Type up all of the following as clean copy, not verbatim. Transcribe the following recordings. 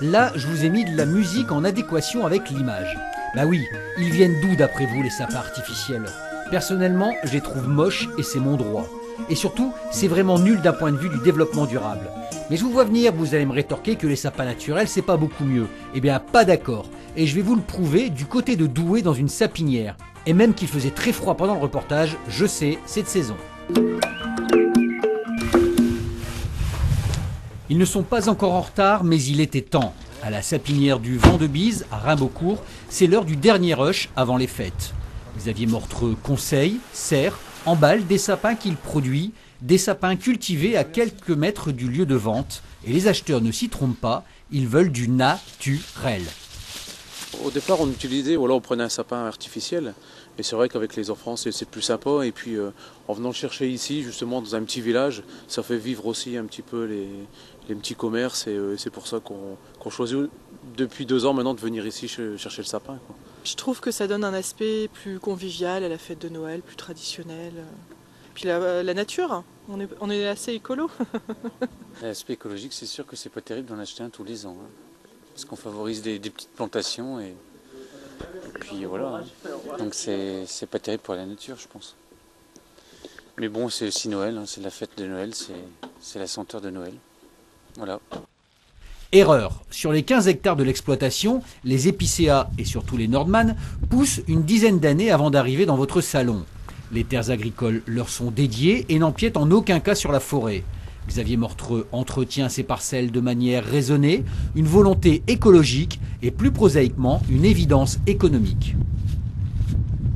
Là, je vous ai mis de la musique en adéquation avec l'image. Bah oui, ils viennent d'où d'après vous les sapins artificiels? Personnellement, je les trouve moches et c'est mon droit. Et surtout, c'est vraiment nul d'un point de vue du développement durable. Mais je vous vois venir, vous allez me rétorquer que les sapins naturels, c'est pas beaucoup mieux. Eh bien, pas d'accord. Et je vais vous le prouver du côté de Douai dans une sapinière. Et même qu'il faisait très froid pendant le reportage, je sais, c'est de saison. Ils ne sont pas encore en retard, mais il était temps. À la sapinière du Vent de Bise, à Rimbaudcourt, c'est l'heure du dernier rush avant les fêtes. Xavier Mortreux conseille, sert, emballe des sapins qu'il produit, des sapins cultivés à quelques mètres du lieu de vente. Et les acheteurs ne s'y trompent pas, ils veulent du naturel. Au départ, on utilisait, on prenait un sapin artificiel. Et c'est vrai qu'avec les enfants, c'est plus sympa. Et puis, en venant le chercher ici, justement, dans un petit village, ça fait vivre aussi un petit peu les petits commerces. Et c'est pour ça qu'on choisit depuis 2 ans maintenant de venir ici chercher le sapin, quoi. Je trouve que ça donne un aspect plus convivial à la fête de Noël, plus traditionnel. Puis la nature, on est assez écolo. L'aspect écologique, c'est sûr que c'est pas terrible d'en acheter un tous les ans. Parce qu'on favorise des petites plantations et puis voilà. Donc c'est pas terrible pour la nature, je pense. Mais bon, c'est aussi Noël, c'est la fête de Noël, c'est la senteur de Noël. Voilà. Erreur. Sur les 15 hectares de l'exploitation, les épicéas et surtout les Nordman poussent une dizaine d'années avant d'arriver dans votre salon. Les terres agricoles leur sont dédiées et n'empiètent en aucun cas sur la forêt. Xavier Mortreux entretient ces parcelles de manière raisonnée, une volonté écologique et plus prosaïquement une évidence économique.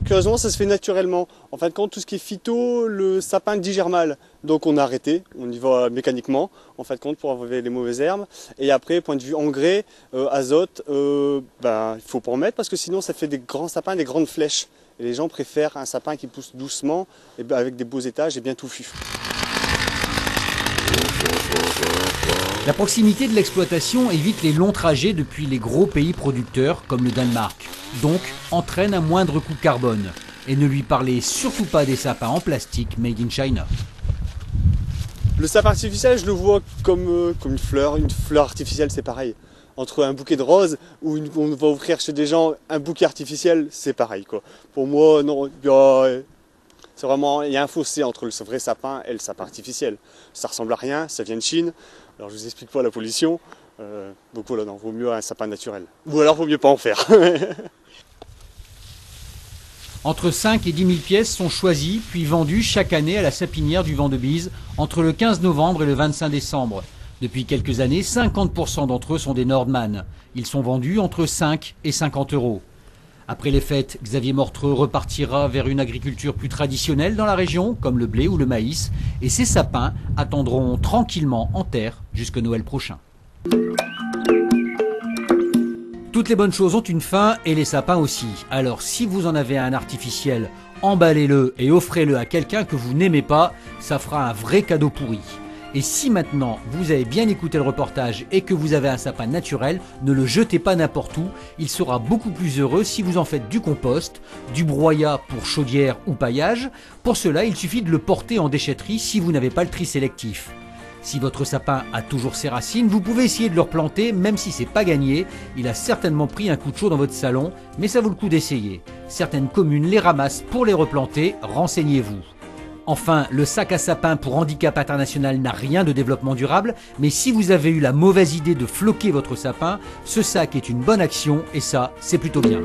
Curieusement, ça se fait naturellement. En fin de compte, tout ce qui est phyto, le sapin digère mal. Donc on a arrêté, on y va mécaniquement, en fin de compte, pour enlever les mauvaises herbes. Et après, point de vue engrais, azote, il faut pas en mettre parce que sinon ça fait des grands sapins, des grandes flèches. Et les gens préfèrent un sapin qui pousse doucement, et avec des beaux étages et bien touffu. La proximité de l'exploitation évite les longs trajets depuis les gros pays producteurs comme le Danemark, donc entraîne un moindre coût carbone. Et ne lui parlez surtout pas des sapins en plastique made in China. Le sapin artificiel, je le vois comme une fleur artificielle, c'est pareil. Entre un bouquet de roses ou on va offrir chez des gens un bouquet artificiel, c'est pareil, quoi. Pour moi, non, c'est vraiment, il y a un fossé entre le vrai sapin et le sapin artificiel. Ça ressemble à rien, ça vient de Chine. Alors je vous explique pas la pollution. Donc voilà, non, vaut mieux un sapin naturel. Ou alors vaut mieux pas en faire. Entre 5 et 10 000 pièces sont choisies puis vendues chaque année à la sapinière du Vent de Bise entre le 15 novembre et le 25 décembre. Depuis quelques années, 50% d'entre eux sont des Nordman. Ils sont vendus entre 5 et 50 euros. Après les fêtes, Xavier Mortreux repartira vers une agriculture plus traditionnelle dans la région, comme le blé ou le maïs, et ces sapins attendront tranquillement en terre jusqu'au Noël prochain. Toutes les bonnes choses ont une fin et les sapins aussi. Alors si vous en avez un artificiel, emballez-le et offrez-le à quelqu'un que vous n'aimez pas, ça fera un vrai cadeau pourri. Et si maintenant vous avez bien écouté le reportage et que vous avez un sapin naturel, ne le jetez pas n'importe où, il sera beaucoup plus heureux si vous en faites du compost, du broyat pour chaudière ou paillage. Pour cela, il suffit de le porter en déchetterie si vous n'avez pas le tri sélectif. Si votre sapin a toujours ses racines, vous pouvez essayer de le replanter, même si c'est pas gagné. Il a certainement pris un coup de chaud dans votre salon, mais ça vaut le coup d'essayer. Certaines communes les ramassent pour les replanter, renseignez-vous. Enfin, le sac à sapin pour handicap international n'a rien de développement durable, mais si vous avez eu la mauvaise idée de floquer votre sapin, ce sac est une bonne action et ça, c'est plutôt bien.